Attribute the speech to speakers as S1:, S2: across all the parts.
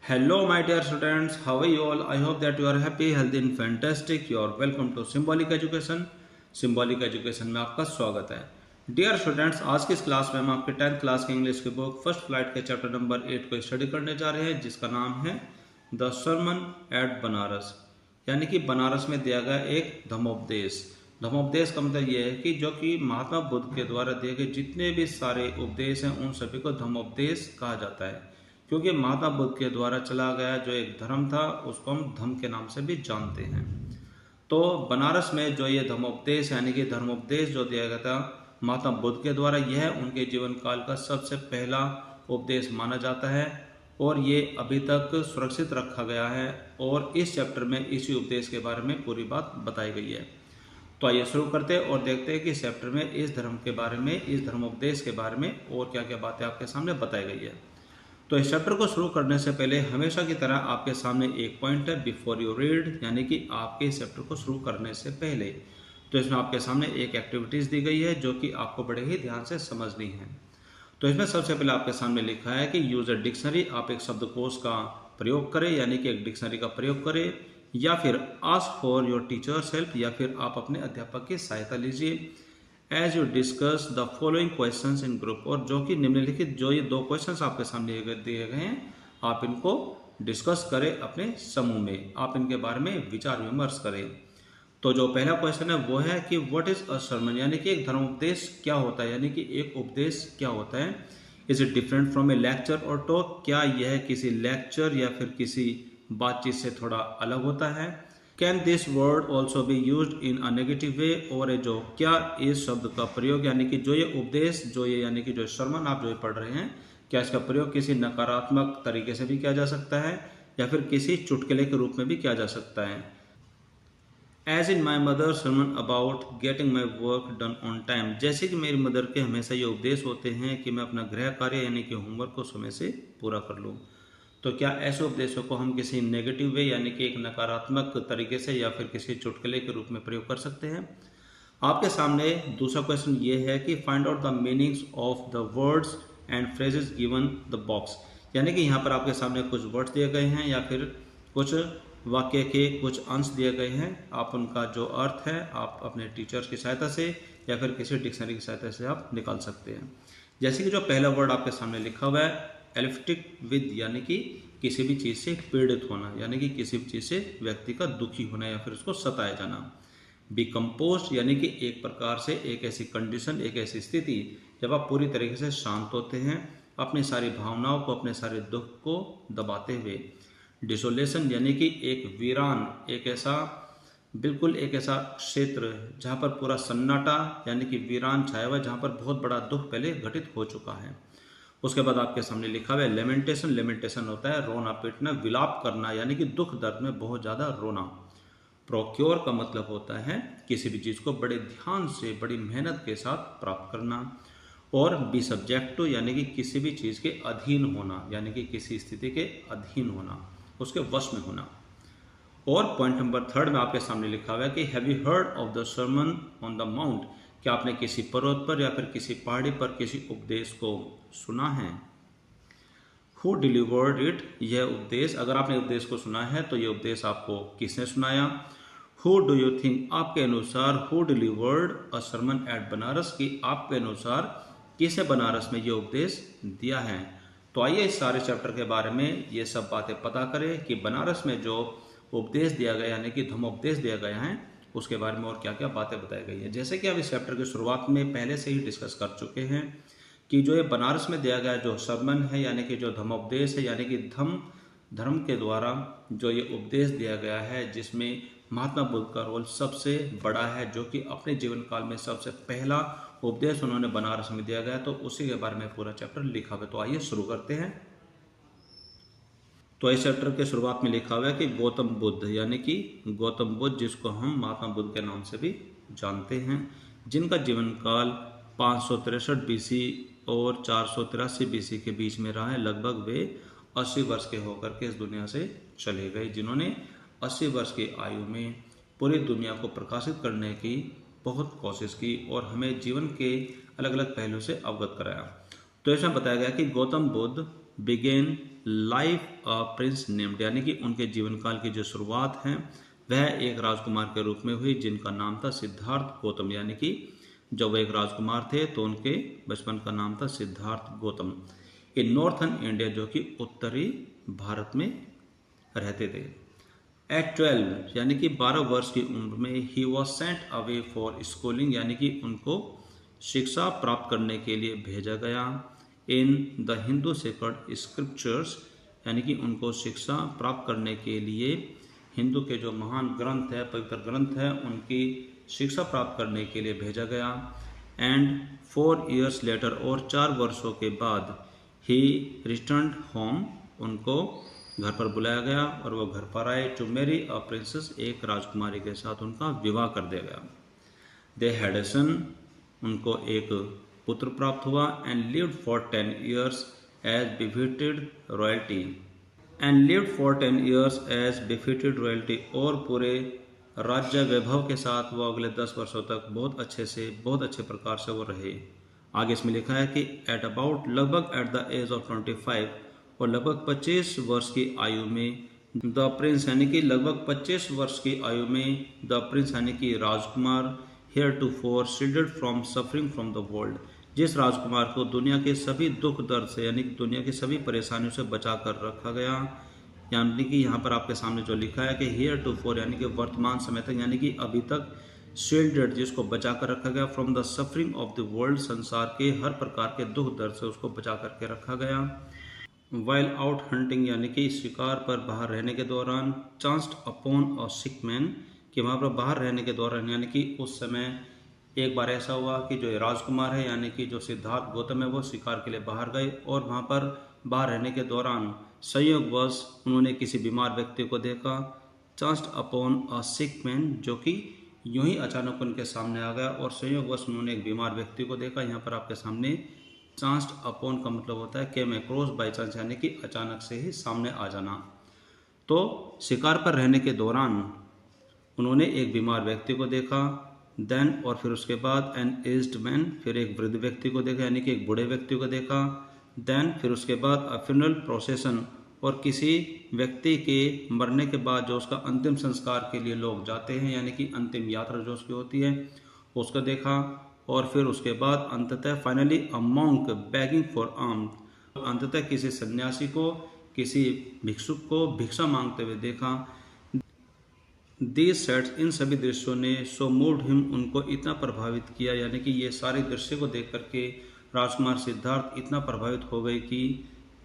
S1: Hello, my dear students. How are you all? I hope that you are happy, healthy, and fantastic. You are welcome to Symbolic Education. Symbolic Education में आपका स्वागत है. Dear students, आज की इस class में हम आपके 10th क्लास के इंग्लिश की बुक फर्स्ट फ्लाइट के चैप्टर नंबर 8 को स्टडी करने जा रहे हैं, जिसका नाम है द सरमन एट बनारस, यानी कि बनारस में दिया गया एक धर्मोपदेश. धर्मोपदेश का मतलब यह है कि जो कि महात्मा बुद्ध के द्वारा दिए गए जितने भी सारे उपदेश हैं उन सभी को धर्मोपदेश कहा जाता है, क्योंकि महात्मा बुद्ध के द्वारा चला गया जो एक धर्म था उसको हम धम्म के नाम से भी जानते हैं. तो बनारस में जो ये धर्मोपदेश यानी कि धर्मोपदेश जो दिया गया था महात्मा बुद्ध के द्वारा, यह उनके जीवन काल का सबसे पहला उपदेश माना जाता है और ये अभी तक सुरक्षित रखा गया है और इस चैप्टर में इसी उपदेश के बारे में पूरी बात बताई गई है. तो आइए शुरू करते हैं और देखते हैं कि इस चैप्टर में इस धर्म के बारे में, इस धर्मोपदेश के बारे में और क्या क्या बातें आपके सामने बताई गई है. तो इस चैप्टर को शुरू करने से पहले हमेशा की तरह आपके सामने एक पॉइंट है बिफोर यू रीड, यानी कि आपके इस चैप्टर को शुरू करने से पहले. तो इसमें आपके सामने एक एक्टिविटीज़ दी गई है जो कि आपको बड़े ही ध्यान से समझनी है. तो इसमें सबसे पहले आपके सामने लिखा है कि यूज अ डिक्शनरी. आप एक शब्दकोश का प्रयोग करें, यानी कि एक डिक्शनरी का प्रयोग करें, या फिर ask for your teachers help, या फिर आप अपने अध्यापक की सहायता लीजिए. As you discuss the following questions in group, और जो कि निम्नलिखित जो ये 2 क्वेश्चंस आपके सामने दिए गए हैं आप इनको डिस्कस करें अपने समूह में, आप इनके बारे में विचार विमर्श करें. तो जो पहला क्वेश्चन है वो है कि व्हाट इज अ सरमन, यानी कि एक धर्मोपदेश क्या होता है, यानी कि एक उपदेश क्या होता है. Is it different from A lecture और टॉक, क्या यह किसी लेक्चर या फिर किसी बातचीत से थोड़ा अलग होता है. Can this word also be use in a negative way, और जो क्या इस शब्द का प्रयोग यानी कि जो ये उपदेश जो ये यानी कि जो सरमन आप जो ये पढ़ रहे हैं, क्या इसका प्रयोग किसी नकारात्मक तरीके से भी किया जा सकता है या फिर किसी चुटकुले के रूप में भी किया जा सकता है. As in my mother sermon about getting my work done on time, जैसे कि मेरी मदर के हमेशा ये उपदेश होते हैं कि मैं अपना गृह कार्य यानी कि होमवर्क को समय से पूरा कर लूँ. तो क्या ऐसे उपदेशों को हम किसी नेगेटिव वे यानी कि एक नकारात्मक तरीके से या फिर किसी चुटकुले के रूप में प्रयोग कर सकते हैं. आपके सामने दूसरा क्वेश्चन ये है कि find out the meanings of the words and phrases given the box, यानी कि यहाँ पर आपके सामने कुछ वर्ड्स दिए गए हैं या फिर कुछ वाक्य के कुछ अंश दिए गए हैं. आप उनका जो अर्थ है आप अपने टीचर्स की सहायता से या फिर किसी डिक्शनरी की सहायता से आप निकाल सकते हैं. जैसे कि जो पहला वर्ड आपके सामने लिखा हुआ है एलिप्टिक विद, यानी कि किसी भी चीज़ से पीड़ित होना, यानी कि किसी भी चीज़ से व्यक्ति का दुखी होना या फिर उसको सताया जाना. बी कंपोस्ट, यानी कि एक प्रकार से एक ऐसी कंडीशन, एक ऐसी स्थिति जब आप पूरी तरीके से शांत होते हैं, अपनी सारी भावनाओं को, अपने सारे दुख को दबाते हुए. डिसोलेशन, यानी कि एक वीरान, एक ऐसा बिल्कुल एक ऐसा क्षेत्र जहाँ पर पूरा सन्नाटा यानी कि वीरान छाया हुआ है, जहाँ पर बहुत बड़ा दुख पहले घटित हो चुका है. उसके बाद आपके सामने लिखा हुआ है लेमेंटेशन. लेमेंटेशन होता है रोना पीटना, विलाप करना, यानी कि दुख दर्द में बहुत ज़्यादा रोना. प्रोक्योर का मतलब होता है किसी भी चीज़ को बड़े ध्यान से, बड़ी मेहनत के साथ प्राप्त करना. और बी सब्जेक्ट टू, यानी कि किसी भी चीज़ के अधीन होना, यानी कि किसी स्थिति के अधीन होना, उसके वश में होना. और पॉइंट नंबर 3 में आपके सामने लिखा हुआ है कि have you heard of the sermon on the mount, क्या आपने किसी पर्वत पर या फिर किसी पहाड़ी पर किसी उपदेश को सुना है. हु डिलीवर्ड इट, यह उपदेश, अगर आपने उपदेश को सुना है तो यह उपदेश आपको किसने सुनाया. हु डू यू थिंक, आपके अनुसार who delivered a sermon at Banaras, की आपके अनुसार किसे बनारस में यह उपदेश दिया है. तो आइए इस सारे चैप्टर के बारे में ये सब बातें पता करें कि बनारस में जो उपदेश दिया गया यानी कि धर्मोपदेश दिया गया है उसके बारे में और क्या क्या बातें बताई गई है. जैसे कि आप इस चैप्टर की शुरुआत में पहले से ही डिस्कस कर चुके हैं कि जो ये बनारस में दिया गया जो सरमन है यानी कि जो धर्मोपदेश है, यानी कि धर्म के द्वारा जो ये उपदेश दिया गया है, जिसमें महात्मा बुद्ध का रोल सबसे बड़ा है, जो कि अपने जीवन काल में सबसे पहला उपदेश उन्होंने बनारस में दिया गया, तो उसी के बारे में पूरा चैप्टर लिखा हुआ है. तो आइए शुरू करते हैं. तो इस चैप्टर के शुरुआत में लिखा हुआ है कि गौतम बुद्ध, यानी कि गौतम बुद्ध जिसको हम महात्मा बुद्ध के नाम से भी जानते हैं, जिनका जीवन काल 563 बीसी और 483 बीसी के बीच में रहा है. लगभग वे 80 वर्ष के होकर के इस दुनिया से चले गए, जिन्होंने 80 वर्ष की आयु में पूरी दुनिया को प्रकाशित करने की बहुत कोशिश की और हमें जीवन के अलग अलग पहलू से अवगत कराया. तो इसमें बताया गया कि Gautam Buddha began life a prince named, यानी कि उनके जीवन काल की जो शुरुआत है वह एक राजकुमार के रूप में हुई जिनका नाम था सिद्धार्थ गौतम, यानी कि जब वो एक राजकुमार थे तो उनके बचपन का नाम था सिद्धार्थ गौतम। इन नॉर्थन इंडिया, जो कि उत्तरी भारत में रहते थे। एट 12 यानी कि 12 वर्ष की उम्र में he was sent away for schooling, यानी कि उनको शिक्षा प्राप्त करने के लिए भेजा गया। In the Hindu sacred scriptures, यानी कि उनको शिक्षा प्राप्त करने के लिए हिंदू के जो महान ग्रंथ है, पवित्र ग्रंथ है, उनकी शिक्षा प्राप्त करने के लिए भेजा गया। एंड 4 years लेटर, और 4 वर्षों के बाद ही रिटर्न होम, उनको घर पर बुलाया गया और वो घर पर आए। टू मैरी अ प्रिंसेस, एक राजकुमारी के साथ उनका विवाह कर दिया गया। दे हैड अ सन, उनको एक पुत्र प्राप्त हुआ। And lived for 10 years as befitted royalty, and lived for 10 years as befitted royalty, और पूरे राज्य वैभव के साथ वो अगले 10 वर्षों तक बहुत अच्छे प्रकार से वो रहे। आगे इसमें लिखा है कि एट अबाउट, लगभग एट द एज ऑफ 25, और लगभग 25 वर्ष की आयु में द प्रिंस, यानी कि लगभग 25 वर्ष की आयु में द प्रिंस, यानी कि राजकुमार, heir to for shielded from suffering from the world, जिस राजकुमार को दुनिया के सभी दुख दर्द से, यानी कि दुनिया की सभी परेशानियों से बचा कर रखा गया। यानी कि यहाँ पर आपके सामने जो लिखा है कि हेयर टू फोर, यानी कि वर्तमान समय तक, यानी कि अभी तक, शील्डेड, जिसको बचा कर रखा गया, from the suffering of the world, संसार के हर प्रकार के दुख दर्द से उसको बचा करके रखा गया। वाइल आउट हंटिंग, यानी कि शिकार पर बाहर रहने के दौरान, chanced upon a sick man, कि वहाँ पर बाहर रहने के दौरान, यानी कि उस समय एक बार ऐसा हुआ कि जो राजकुमार है, यानी कि जो सिद्धार्थ गौतम है, वो शिकार के लिए बाहर गए और वहाँ पर बाहर रहने के दौरान संयोगवश उन्होंने किसी बीमार व्यक्ति को देखा। Chanced upon a sick man, जो कि यूं ही अचानक उनके सामने आ गया और संयोगवश उन्होंने एक बीमार व्यक्ति को देखा। यहाँ पर आपके सामने चांस्ड अपॉन का मतलब होता है केम अक्रॉस बाय चांस, यानी कि अचानक से ही सामने आ जाना। तो शिकार पर रहने के दौरान उन्होंने एक बीमार व्यक्ति को देखा। देन, और फिर उसके बाद एन एज्ड मैन, फिर एक वृद्ध व्यक्ति को देखा, यानी कि एक बूढ़े व्यक्ति को देखा। देन, फिर उसके बाद अ फ्यूनरल प्रोसेशन, और किसी व्यक्ति के मरने के बाद जो उसका अंतिम संस्कार के लिए लोग जाते हैं, यानी कि अंतिम यात्रा जो उसकी होती है, उसको देखा। और फिर उसके बाद अंततः finally a monk bagging for arm, अंततः किसी सन्यासी को, किसी भिक्षुक को भिक्षा मांगते हुए देखा। दीज सेट्स, इन सभी दृश्यों ने सो मूव्ड हिम, उनको इतना प्रभावित किया, यानी कि ये सारे दृश्य को देख करके राजकुमार सिद्धार्थ इतना प्रभावित हो गए कि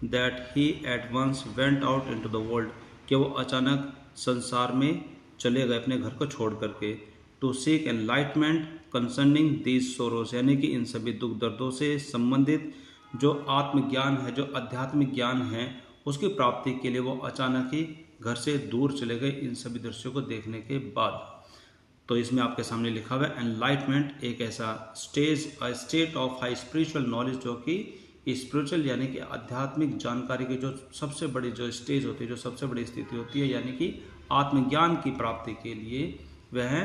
S1: that he at once went out into the world, कि वो अचानक संसार में चले गए अपने घर को छोड़ करके। To seek enlightenment concerning these sorrows, यानी कि इन सभी दुख दर्दों से संबंधित जो आत्मज्ञान है, जो आध्यात्मिक ज्ञान है, उसकी प्राप्ति के लिए वो अचानक ही घर से दूर चले गए इन सभी दृश्यों को देखने के बाद। तो इसमें आपके सामने लिखा हुआ है एनलाइटमेंट एक ऐसा state of high spiritual knowledge, जो कि स्पिरिचुअल यानी कि आध्यात्मिक जानकारी की जो सबसे बड़ी जो स्टेज होती है, जो सबसे बड़ी स्थिति होती है, यानी कि आत्मज्ञान की प्राप्ति के लिए वह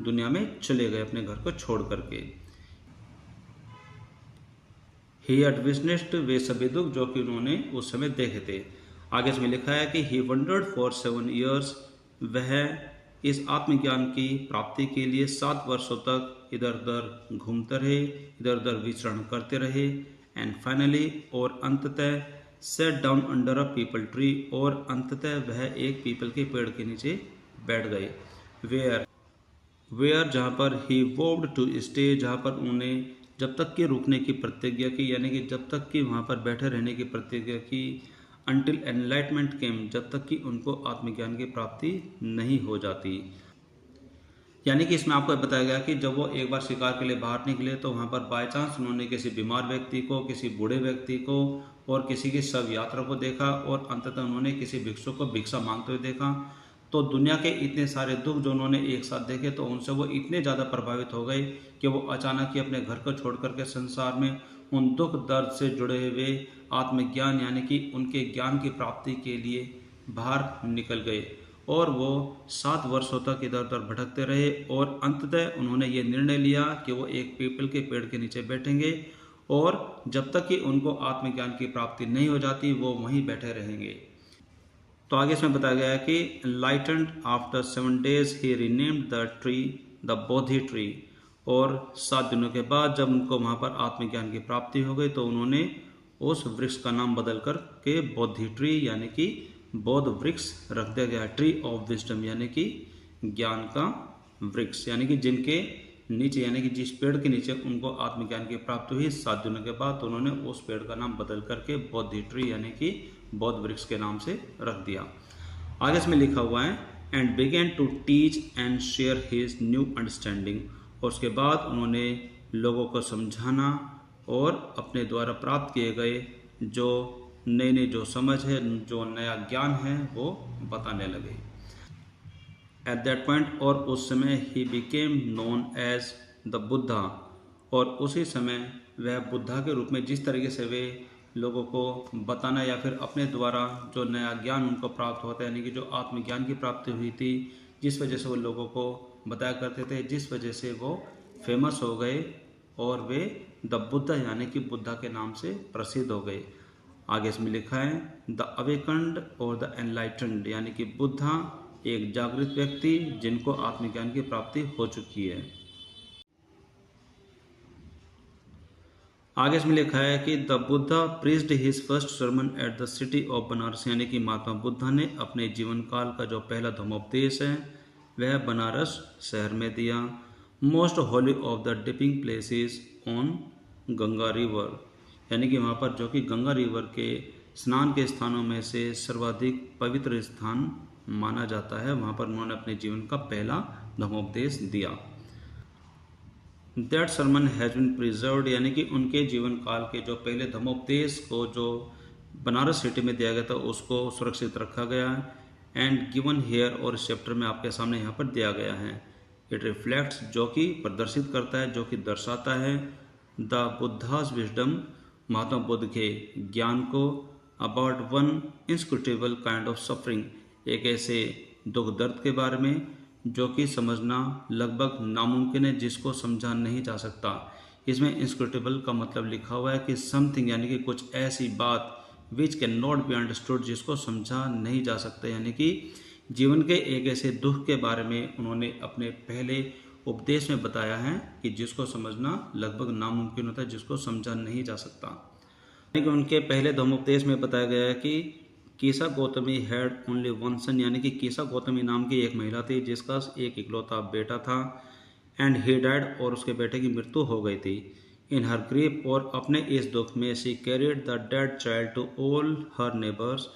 S1: दुनिया में चले गए अपने घर को छोड़ करके। ही हैड विटनेस्ड, वे सभी दुख जो कि उन्होंने उस समय देखे थे। आगे इसमें लिखा है कि ही वंडर्ड फॉर 7 years, वह इस आत्मज्ञान की प्राप्ति के लिए 7 वर्षों तक इधर उधर घूमते रहे, इधर उधर विचरण करते रहे। एंड फाइनली, और अंततः set down under a people tree, और अंततः वह एक पीपल के पेड़ के नीचे बैठ गए। वेयर जहाँ पर ही वोव्ड टू स्टे, जहाँ पर उन्होंने जब तक कि रुकने की प्रतिज्ञा की, यानी कि जब तक कि वहाँ पर बैठे रहने की प्रतिज्ञा की। अंटिल एनलाइटमेंट केम, जब तक कि उनको आत्मज्ञान की प्राप्ति नहीं हो जाती। यानी कि इसमें आपको बताया गया कि जब वो एक बार शिकार के लिए बाहर निकले तो वहाँ पर बाय चांस उन्होंने किसी बीमार व्यक्ति को, किसी बूढ़े व्यक्ति को और किसी की शव यात्रा को देखा, और अंततः उन्होंने किसी भिक्षुक को भिक्षा मांगते हुए देखा। तो दुनिया के इतने सारे दुख जो उन्होंने एक साथ देखे, तो उनसे वो इतने ज़्यादा प्रभावित हो गए कि वो अचानक ही अपने घर को छोड़ करके संसार में उन दुख दर्द से जुड़े हुए आत्मज्ञान यानी कि उनके ज्ञान की प्राप्ति के लिए बाहर निकल गए। और वो 7 वर्षों तक इधर उधर भटकते रहे, और अंततः उन्होंने ये निर्णय लिया कि वो एक पीपल के पेड़ के नीचे बैठेंगे और जब तक कि उनको आत्मज्ञान की प्राप्ति नहीं हो जाती वो वहीं बैठे रहेंगे। तो आगे इसमें बताया गया है कि enlightened after 7 days he renamed the tree the Bodhi tree, और 7 दिनों के बाद जब उनको वहाँ पर आत्मज्ञान की प्राप्ति हो गई तो उन्होंने उस वृक्ष का नाम बदल कर के बोधि ट्री यानी कि बोध वृक्ष रख दिया गया। ट्री ऑफ विजडम यानी कि ज्ञान का वृक्ष, यानी कि जिनके नीचे यानी कि जिस पेड़ के नीचे उनको आत्मज्ञान की प्राप्ति हुई 7 दिनों के बाद तो उन्होंने उस पेड़ का नाम बदल करके बोधि ट्री यानी कि बौद्ध वृक्ष के नाम से रख दिया। आगे इसमें लिखा हुआ है and began to teach and share his new understanding, और उसके बाद उन्होंने लोगों को समझाना और अपने द्वारा प्राप्त किए गए जो नई जो समझ है, जो नया ज्ञान है वो बताने लगे। एट दैट पॉइंट, और उस समय ही became known as the Buddha, और उसी समय वह बुद्धा के रूप में जिस तरीके से वे लोगों को बताना या फिर अपने द्वारा जो नया ज्ञान उनको प्राप्त होता है यानी कि जो आत्मज्ञान की प्राप्ति हुई थी, जिस वजह से वो लोगों को बताया करते थे, जिस वजह से वो फेमस हो गए और वे द बुद्धा यानी कि बुद्धा के नाम से प्रसिद्ध हो गए। आगे इसमें लिखा है द अवेकन्ड और द एनलाइटेंड, यानी कि बुद्धा एक जागृत व्यक्ति जिनको आत्मज्ञान की प्राप्ति हो चुकी है। आगे इसमें लिखा है कि the Buddha preached his first sermon at the city of Banaras, यानी कि महात्मा बुद्धा ने अपने जीवन काल का जो पहला धर्मोपदेश है वह बनारस शहर में दिया। Most Holi of the dipping places on Ganga river, यानी कि वहाँ पर जो कि गंगा रिवर के स्नान के स्थानों में से सर्वाधिक पवित्र स्थान माना जाता है, वहाँ पर उन्होंने अपने जीवन का पहला धर्मोपदेश दिया। That sermon has been preserved, यानी कि उनके जीवन काल के जो पहले धर्मोपदेश को जो बनारस सिटी में दिया गया था उसको सुरक्षित रखा गया एंड गिवन हेयर, और इस चैप्टर में आपके सामने यहाँ पर दिया गया है। इट रिफ्लेक्ट्स, जो कि प्रदर्शित करता है, जो कि दर्शाता है द बुद्धाज विजडम, महात्मा बुद्ध के ज्ञान को, about one inscrutable kind of suffering, एक ऐसे दुख दर्द के बारे में जो कि समझना लगभग नामुमकिन है, जिसको समझा नहीं जा सकता। इसमें इंस्क्रूटेबल का मतलब लिखा हुआ है कि समथिंग, यानी कि कुछ ऐसी बात which can not be understood, जिसको समझा नहीं जा सकता, यानी कि जीवन के एक ऐसे दुख के बारे में उन्होंने अपने पहले उपदेश में बताया है कि जिसको समझना लगभग नामुमकिन होता है, जिसको समझा नहीं जा सकता। यानी कि उनके पहले धर्मोपदेश में बताया गया है कि Kisa Gautami had only one सन, यानी कि कीसा गौतमी नाम की एक महिला थी जिसका एक इकलौता बेटा था, एंड ही डाइड, और उसके बेटे की मृत्यु हो गई थी। इन हर ग्रीफ, और अपने इस दुख में she carried the dead child to all her neighbours,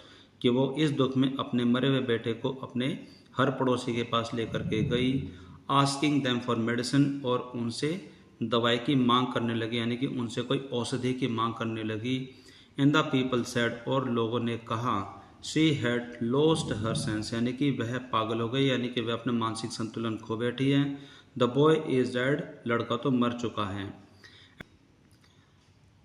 S1: कि वो इस दुख में अपने मरे हुए बेटे को अपने हर पड़ोसी के पास लेकर के गई। आस्किंग देम फॉर मेडिसिन, और उनसे दवाई की मांग करने लगी, यानी कि उनसे कोई औषधि की मांग करने लगी। एंड द पीपल सेड, और लोगों ने कहा she had lost her sense, यानी कि वह पागल हो गई, यानी कि वह अपने मानसिक संतुलन खो बैठी है। द बॉय इज डेड, लड़का तो मर चुका है।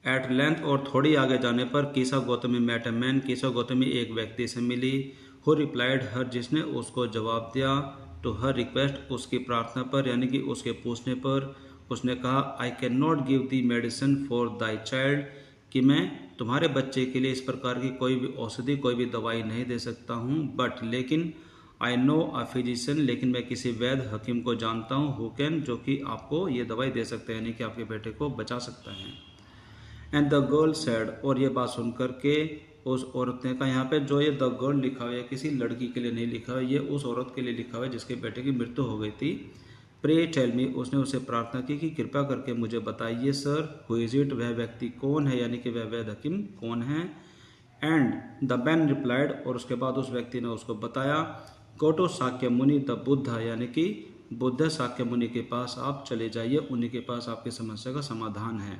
S1: एट लेंथ, और थोड़ी आगे जाने पर कीसा Gautami met a man, कीसा Gautami एक व्यक्ति से मिली, हु रिप्लाइड हर, जिसने उसको जवाब दिया, टू हर रिक्वेस्ट, उसकी प्रार्थना पर, यानी कि उसके पूछने पर। उसने कहा I can not give the medicine for thy child, कि मैं तुम्हारे बच्चे के लिए इस प्रकार की कोई भी औषधि, कोई भी दवाई नहीं दे सकता हूँ, बट लेकिन आई नो अ फिजिशियन, लेकिन मैं किसी वैद्य हकीम को जानता हूँ, हु कैन, जो कि आपको ये दवाई दे सकते हैं, यानी कि आपके बेटे को बचा सकता है। एंड द गर्ल सैड, और ये बात सुनकर के उस औरत ने कहा, यहाँ पे जो ये द गर्ल लिखा हुआ है किसी लड़की के लिए नहीं लिखा हुआ है, ये उस औरत के लिए लिखा हुआ है जिसके बेटे की मृत्यु हो गई थी। प्रे टेल मी, उसने उसे प्रार्थना की कि कृपा करके मुझे बताइए सर, हु इज इट, वह व्यक्ति कौन है, यानी कि वह वैद्य हकीम कौन है। एंड द मैन रिप्लाइड, और उसके बाद उस व्यक्ति ने उसको बताया, गो टू साक्य मुनि द बुद्धा, यानी कि बुद्ध साक्य मुनि के पास आप चले जाइए, उन्हीं के पास आपकी समस्या का समाधान है।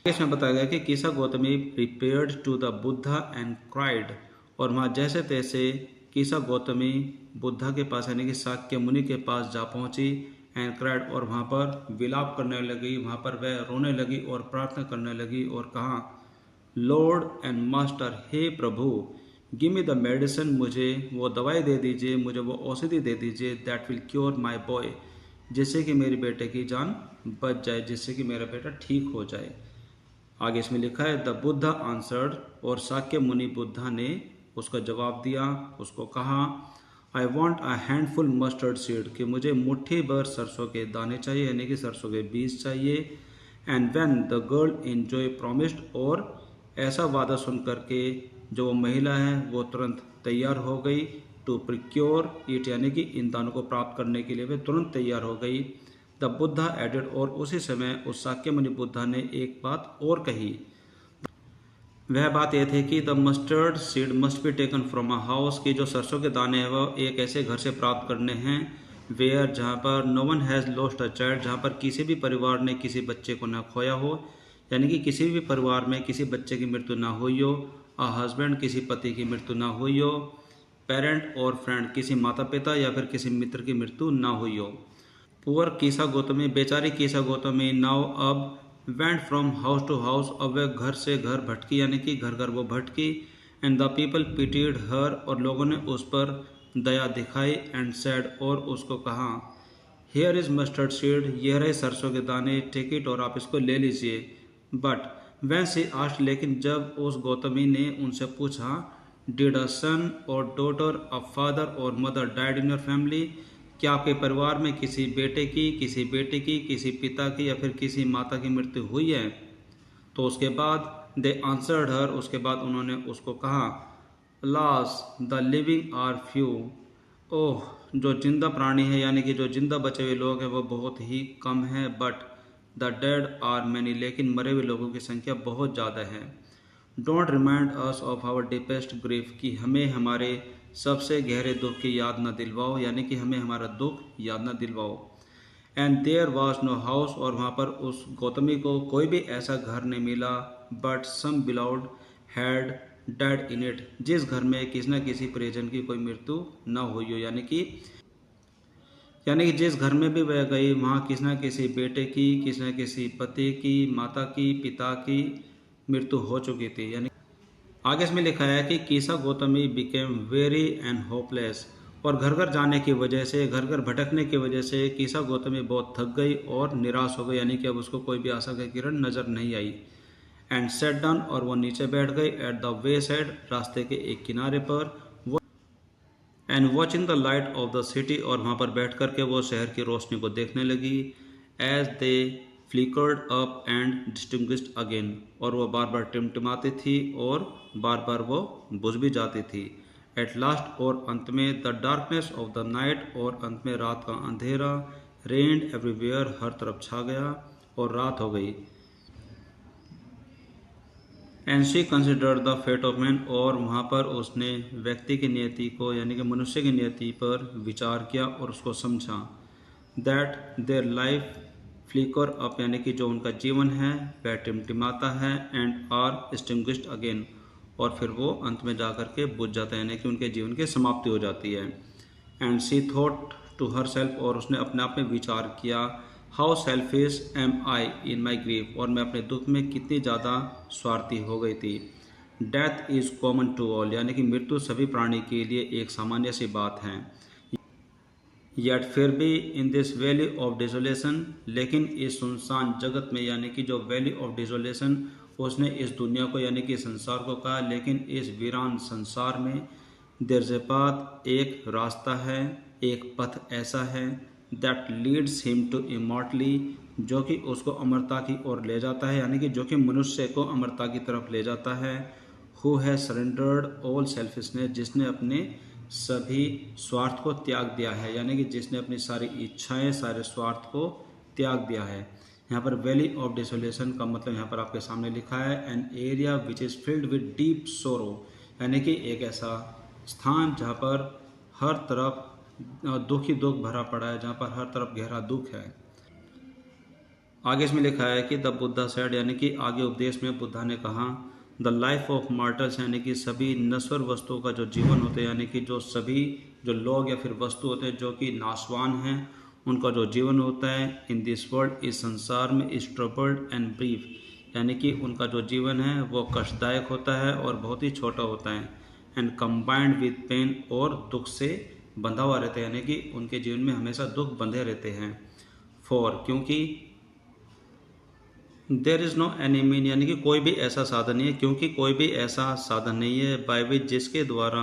S1: इसमें बताया गया कि Kisa Gotami prepared to the Buddha and cried, और वहाँ जैसे तैसे कीसा गौतमी बुद्धा के पास यानी कि साक्य मुनि के पास जा पहुंची, एंड क्राइड, और वहाँ पर विलाप करने लगी, वहाँ पर वह रोने लगी और प्रार्थना करने लगी और कहा, लॉर्ड एंड मास्टर, हे प्रभु, गिव मी द मेडिसिन, मुझे वो दवाई दे दीजिए, मुझे वो औषधि दे दीजिए, that will cure my boy, जिससे कि मेरे बेटे की जान बच जाए, जिससे कि मेरा बेटा ठीक हो जाए। आगे इसमें लिखा है द बुद्धा आंसर्ड, और शाक्य मुनि बुद्धा ने उसका जवाब दिया, उसको कहा I want a handful mustard seed, कि मुझे मुट्ठी भर सरसों के दाने चाहिए यानी कि सरसों के बीज चाहिए। And when the girl enjoy promised, और ऐसा वादा सुन करके जो वो महिला है वो तुरंत तैयार हो गई टू प्रिक्योर इट, यानी कि इन दानों को प्राप्त करने के लिए वे तुरंत तैयार हो गई। द बुद्धा एडेड, और उसी समय उस शाक्य मुनि बुद्धा ने एक बात और कही। वह बात यह थी कि the mustard seed must be taken from a house, की जो सरसों के दाने हैं वो एक ऐसे घर से प्राप्त करने हैं वेयर, जहाँ पर no one has lost a child, जहाँ पर किसी भी परिवार ने किसी बच्चे को ना खोया हो, यानी कि किसी भी परिवार में किसी बच्चे की मृत्यु ना हुई हो। अ हस्बैंड, किसी पति की मृत्यु ना हुई हो। पेरेंट और फ्रेंड, किसी माता पिता या फिर किसी मित्र की मृत्यु ना हुई हो। पुअर कीसा गौतमी, बेचारी कीसा गौतमी, नाउ अब went from house to house, अब वह घर से घर भटकी यानी कि घर घर वो भटकी। एंड द पीपल पिटीड हर, और लोगों ने उस पर दया दिखाई। एंड सैड, और उसको कहा हियर इज मस्टर्ड सीड, ये रहे सरसों के दाने, टेक इट, और आप इसको ले लीजिए। बट वैन सी आस्ट, लेकिन जब उस गौतमी ने उनसे पूछा डिड अ सन और डॉटर, अ फादर और mother died in your family, क्या आपके परिवार में किसी बेटे की, किसी बेटे की, किसी पिता की या फिर किसी माता की मृत्यु हुई है? तो उसके बाद दे आंसर्ड हर, उसके बाद उन्होंने उसको कहा लास द लिविंग आर फ्यू, ओह जो जिंदा प्राणी है यानी कि जो जिंदा बचे हुए लोग हैं वो बहुत ही कम है। But the dead are many, लेकिन मरे हुए लोगों की संख्या बहुत ज़्यादा है। Don't remind us of our deepest grief, कि हमें हमारे सबसे गहरे दुख की याद न दिलवाओ, यानी कि हमें हमारा दुख याद न दिलवाओ। And there was no house, और वहाँ पर उस गौतमी को कोई भी ऐसा घर नहीं मिला। But some beloved had dead in it, जिस घर में किसी न किसी परिजन की कोई मृत्यु न हुई हो, यानी कि जिस घर में भी वह गई वहाँ किसी न किसी बेटे की, किसी न किसी पति की, माता की, पिता की मृत्यु हो चुकी थी। यानी आगे इसमें लिखा है कि Kisa Gotami became weary and hopeless, और घर घर जाने की वजह से, घर घर भटकने की वजह से कीसा गौतमी बहुत थक गई और निराश हो गई, यानी कि अब उसको कोई भी आशा की किरण नजर नहीं आई। एंड सेट डाउन, और वो नीचे बैठ गई एट द वे साइड, रास्ते के एक किनारे पर। And watching the light of the city, और वहाँ पर बैठ करके वो शहर की रोशनी को देखने लगी। As they flickered up and distinguished again, और वो बार बार टिमटिमाती थी और बार बार वो बुझ भी जाती थी। एट लास्ट, और अंत में the darkness of the night, और अंत में रात का अंधेरा। रेन्ड एवरीवेयर, हर तरफ छा गया और रात हो गई। And she considered the fate of man, और वहाँ पर उसने व्यक्ति की नियति को यानी कि मनुष्य की नियति पर विचार किया और उसको समझा। That their life flicker up, यानी कि जो उनका जीवन है वह टिमटिमाता है। एंड आर एक्सटिंग्विश्ड अगेन, और फिर वो अंत में जा कर के बुझ जाता है, यानी कि उनके जीवन की समाप्ति हो जाती है। And she thought to herself, और उसने अपने आप में विचार किया how selfish am I in my grief, और मैं अपने दुख में कितनी ज़्यादा स्वार्थी हो गई थी। Death is common to all, यानी कि मृत्यु सभी प्राणी के लिए एक सामान्य सी बात है। येट फिर भी इन दिस वैली ऑफ डिसोलेशन, लेकिन इस सुनसान जगत में, यानी कि जो वैली ऑफ डिसोलेशन, उसने इस दुनिया को यानी कि संसार को कहा, लेकिन इस वीरान संसार में देयर इज ए पाथ, एक रास्ता है, एक पथ ऐसा है दैट लीड्स हिम टू इमॉर्टली, जो कि उसको अमरता की ओर ले जाता है, यानी कि जो कि मनुष्य को अमरता की तरफ ले जाता है। Who has surrendered all selfishness, जिसने अपने सभी स्वार्थ को त्याग दिया है, यानी कि जिसने अपनी सारी इच्छाएं, सारे स्वार्थ को त्याग दिया है। यहाँ पर वैली ऑफ डिसोलेशन का मतलब यहाँ पर आपके सामने लिखा है an area which is filled with deep सोरो, यानी कि एक ऐसा स्थान जहाँ पर हर तरफ दुख ही दुख भरा पड़ा है, जहाँ पर हर तरफ गहरा दुख है। आगे इसमें लिखा है कि द बुद्धा सेड, यानी कि आगे उपदेश में बुद्धा ने कहा द लाइफ ऑफ मार्टल्स, यानी कि सभी नश्वर वस्तुओं का जो जीवन होता है, यानी कि जो सभी जो लोग या फिर वस्तु होते हैं जो कि नाशवान हैं, उनका जो जीवन होता है इन दिस वर्ल्ड, इस संसार में, इज ट्रबल्ड एंड ब्रीफ, यानी कि उनका जो जीवन है वो कष्टदायक होता है और बहुत ही छोटा होता है। एंड कंबाइंड विद पेन, और दुख से बंधा हुआ रहता है, यानी कि उनके जीवन में हमेशा दुख बंधे रहते हैं। फॉर, क्योंकि there is no any mean यानी कि कोई भी ऐसा साधन नहीं है, क्योंकि कोई भी ऐसा साधन नहीं है बाय विच जिसके द्वारा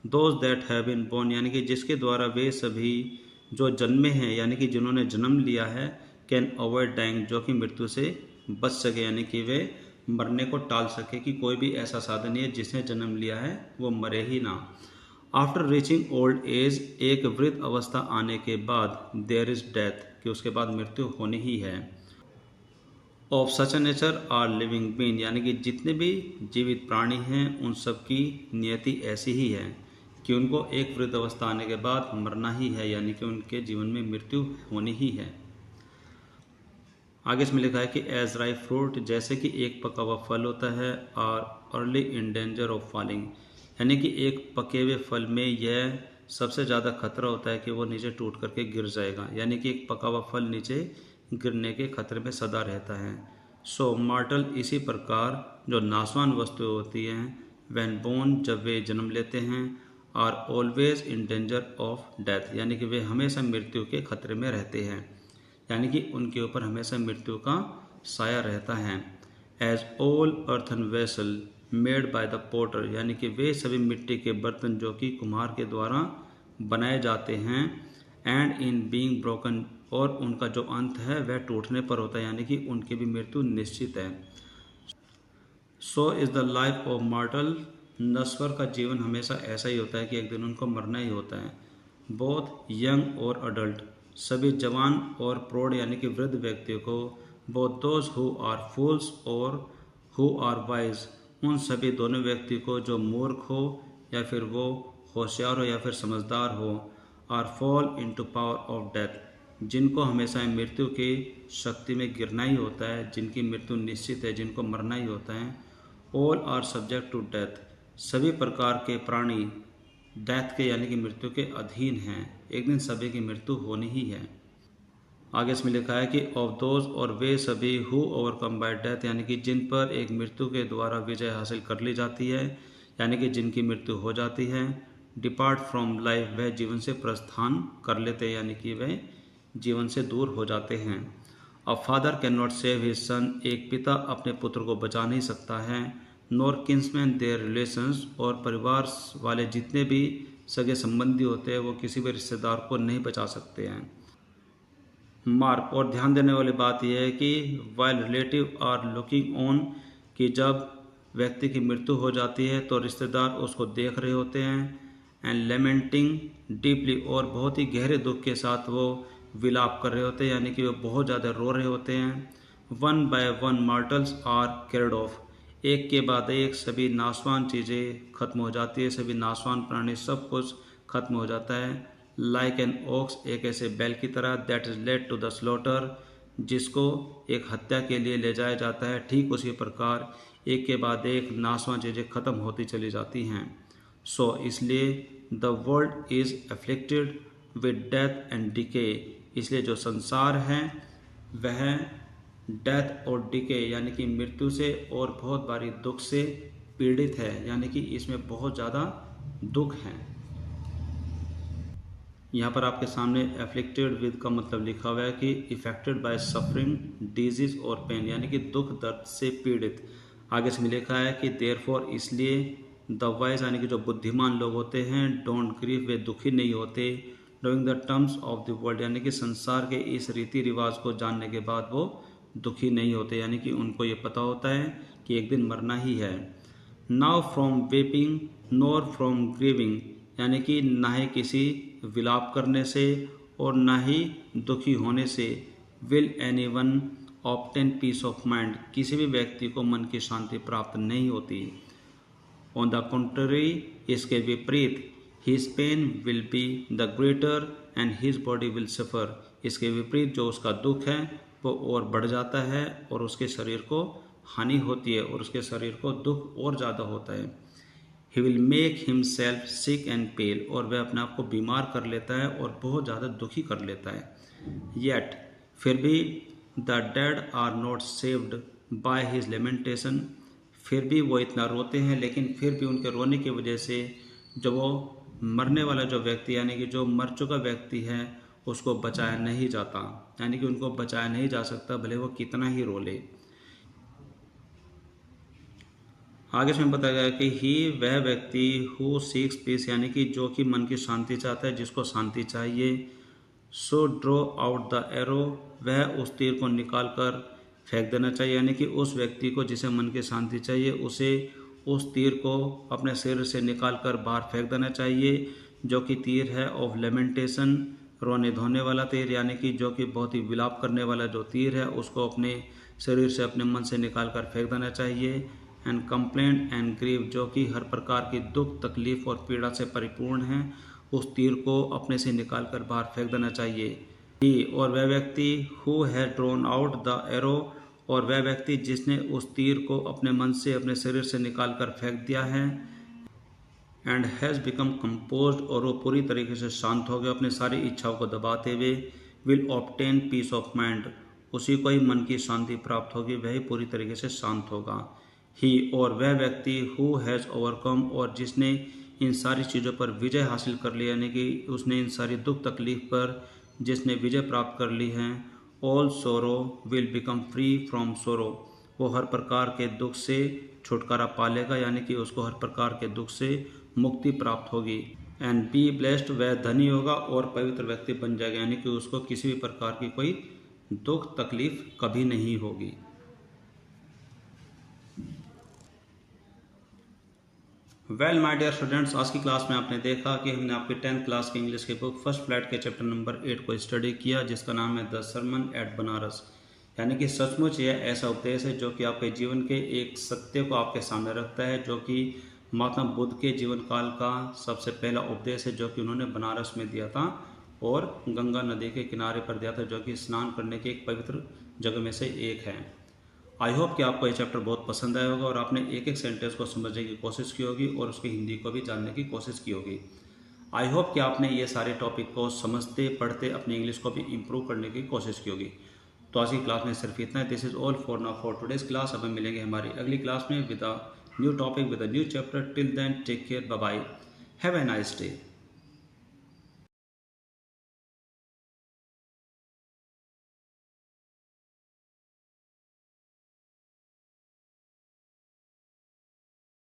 S1: those that have been born यानी कि जिसके द्वारा वे सभी जो जन्मे हैं यानी कि जिन्होंने जन्म लिया है कैन अवॉइड डाइंग जो कि मृत्यु से बच सके यानी कि वे मरने को टाल सके, कि कोई भी ऐसा साधन नहीं है जिसने जन्म लिया है वो मरे ही ना। आफ्टर रीचिंग ओल्ड एज एक वृद्ध अवस्था आने के बाद देयर इज डेथ कि उसके बाद मृत्यु होनी ही है। Of such nature are living being यानी कि जितने भी जीवित प्राणी हैं उन सब की नियति ऐसी ही है कि उनको एक वृद्ध अवस्था आने के बाद मरना ही है, यानी कि उनके जीवन में मृत्यु होनी ही है। आगे इसमें लिखा है कि एज राइप फ्रूट जैसे कि एक पका हुआ फल होता है और early in danger of falling यानी कि एक पके हुए फल में यह सबसे ज़्यादा खतरा होता है कि वो नीचे टूट करके गिर जाएगा, यानी कि एक पका हुआ फल नीचे गिरने के खतरे में सदा रहता है। सो मॉर्टल इसी प्रकार जो नाशवान वस्तुएं होती हैं व्हेन बोर्न जब वे जन्म लेते हैं are always in danger of death यानी कि वे हमेशा मृत्यु के खतरे में रहते हैं, यानी कि उनके ऊपर हमेशा मृत्यु का साया रहता है। As all earthen vessel made by the potter यानी कि वे सभी मिट्टी के बर्तन जो कि कुम्हार के द्वारा बनाए जाते हैं एंड इन बीइंग ब्रोकन और उनका जो अंत है वह टूटने पर होता है, यानी कि उनकी भी मृत्यु निश्चित है। So is the life of मॉर्टल नश्वर का जीवन हमेशा ऐसा ही होता है कि एक दिन उनको मरना ही होता है। बोथ यंग और अडल्ट सभी जवान और प्रौढ़ यानी कि वृद्ध व्यक्तियों को both those who are fools और हु आर वाइज उन सभी दोनों व्यक्ति को जो मूर्ख हो या फिर वो होशियार हो या फिर समझदार हो are fall into power of death जिनको हमेशा मृत्यु की शक्ति में गिरना ही होता है, जिनकी मृत्यु निश्चित है, जिनको मरना ही होता है। All are subject to death सभी प्रकार के प्राणी डेथ के यानी कि मृत्यु के अधीन हैं, एक दिन सभी की मृत्यु होनी ही है। आगे इसमें लिखा है कि ऑफ दोज और वे सभी हु ओवरकम बाय डेथ यानी कि जिन पर एक मृत्यु के द्वारा विजय हासिल कर ली जाती है यानी कि जिनकी मृत्यु हो जाती है डिपार्ट फ्रॉम लाइफ वह जीवन से प्रस्थान कर लेते हैं, यानी कि वह जीवन से दूर हो जाते हैं। A father can not save his son एक पिता अपने पुत्र को बचा नहीं सकता है, नॉर किन्समैन देयर रिलेशंस और परिवार वाले जितने भी सगे संबंधी होते हैं वो किसी भी रिश्तेदार को नहीं बचा सकते हैं। मार्क और ध्यान देने वाली बात यह है कि while relative are looking on कि जब व्यक्ति की मृत्यु हो जाती है तो रिश्तेदार उसको देख रहे होते हैं एंड लेमेंटिंग डीपली और बहुत ही गहरे दुख के साथ वो विलाप कर रहे होते हैं, यानी कि वो बहुत ज़्यादा रो रहे होते हैं। One by one mortals are carried off एक के बाद एक सभी नाशवान चीज़ें खत्म हो जाती है, सभी नाशवान प्राणी सब कुछ खत्म हो जाता है। लाइक एन ओक्स एक ऐसे बैल की तरह that is led to the slaughter जिसको एक हत्या के लिए ले जाया जाता है, ठीक उसी प्रकार एक के बाद एक नाशवान चीज़ें खत्म होती चली जाती हैं। सो इसलिए the world is afflicted with death and decay इसलिए जो संसार है वह डेथ और डिके यानी कि मृत्यु से और बहुत भारी दुख से पीड़ित है, यानी कि इसमें बहुत ज़्यादा दुख है। यहाँ पर आपके सामने एफ्लिक्टेड विद का मतलब लिखा हुआ है कि इफेक्टेड बाय सफरिंग डिजीज और पेन यानी कि दुख दर्द से पीड़ित। आगे इसमें लिखा है कि देयरफॉर इसलिए द वाइज यानी कि जो बुद्धिमान लोग होते हैं डोंट ग्रीव वे दुखी नहीं होते doing the terms of the world यानी कि संसार के इस रीति रिवाज को जानने के बाद वो दुखी नहीं होते, यानी कि उनको ये पता होता है कि एक दिन मरना ही है। Now from vaping nor from grieving यानी कि ना ही किसी विलाप करने से और ना ही दुखी होने से will anyone obtain peace of mind किसी भी व्यक्ति को मन की शांति प्राप्त नहीं होती। ऑन द कॉन्ट्ररी इसके विपरीत his pain will be the greater and his body will suffer इसके विपरीत जो उसका दुख है वो और बढ़ जाता है और उसके शरीर को हानि होती है और उसके शरीर को दुख और ज़्यादा होता है। He will make himself sick and pale और वह अपने आप को बीमार कर लेता है और बहुत ज़्यादा दुखी कर लेता है। येट फिर भी the dead are not saved by his lamentation फिर भी वो इतना रोते हैं लेकिन फिर भी उनके रोने की वजह से जो वो मरने वाला जो व्यक्ति यानी कि जो मर चुका व्यक्ति है उसको बचाया नहीं जाता, यानी कि उनको बचाया नहीं जा सकता भले वो कितना ही रो ले। आगे इसमें बताया गया कि ही वह व्यक्ति हु सीक्स पीस यानी कि जो कि मन की शांति चाहता है, जिसको शांति चाहिए। So draw out the arrow वह उस तीर को निकाल कर फेंक देना चाहिए, यानी कि उस व्यक्ति को जिसे मन की शांति चाहिए उसे उस तीर को अपने सिर से निकाल कर बाहर फेंक देना चाहिए, जो कि तीर है ऑफ लेमेंटेशन, रोने धोने वाला तीर, यानी कि जो कि बहुत ही विलाप करने वाला जो तीर है उसको अपने शरीर से अपने मन से निकाल कर फेंक देना चाहिए। एंड कंप्लेंट एंड ग्रीव जो कि हर प्रकार की दुख तकलीफ और पीड़ा से परिपूर्ण है, उस तीर को अपने से निकाल कर बाहर फेंक देना चाहिए। ही और वह व्यक्ति who has drawn out the arrow और वह व्यक्ति जिसने उस तीर को अपने मन से अपने शरीर से निकाल कर फेंक दिया है। एंड हैज़ बिकम कंपोज्ड और वो पूरी तरीके से शांत हो गया अपनी सारी इच्छाओं को दबाते हुए। Will obtain peace of mind उसी को ही मन की शांति प्राप्त होगी, वही पूरी तरीके से शांत होगा। ही और वह व्यक्ति हु हैज़ ओवरकम और जिसने इन सारी चीज़ों पर विजय हासिल कर लिया, यानी कि उसने इन सारी दुख तकलीफ पर जिसने विजय प्राप्त कर ली है। ऑल सोरो will become free from sorrow वो हर प्रकार के दुख से छुटकारा पा लेगा, यानी कि उसको हर प्रकार के दुख से मुक्ति प्राप्त होगी। एंड बी ब्लेस्ड वह धनी होगा और पवित्र व्यक्ति बन जाएगा, यानी कि उसको किसी भी प्रकार की कोई दुख तकलीफ कभी नहीं होगी। वेल माय डियर स्टूडेंट्स, आज की क्लास में आपने देखा कि हमने आपके 10th क्लास की इंग्लिश की बुक फर्स्ट फ्लैट के चैप्टर नंबर 8 को स्टडी किया, जिसका नाम है द सरमन एट बनारस, यानी कि सचमुच यह ऐसा उपदेश है जो कि आपके जीवन के एक सत्य को आपके सामने रखता है, जो कि महात्मा बुद्ध के जीवन काल का सबसे पहला उपदेश है, जो कि उन्होंने बनारस में दिया था और गंगा नदी के किनारे पर दिया था, जो कि स्नान करने की एक पवित्र जगह में से एक है। आई होप कि आपको ये चैप्टर बहुत पसंद आया होगा और आपने एक एक सेंटेंस को समझने की कोशिश की होगी और उसकी हिंदी को भी जानने की कोशिश की होगी। आई होप कि आपने ये सारे टॉपिक को समझते पढ़ते अपनी इंग्लिश को भी इम्प्रूव करने की कोशिश की होगी। तो आज की क्लास में सिर्फ इतना है। This is all for now for today's class. अब हम मिलेंगे हमारी अगली क्लास में with a new topic with a new chapter. Till then take care, bye bye, have a nice day.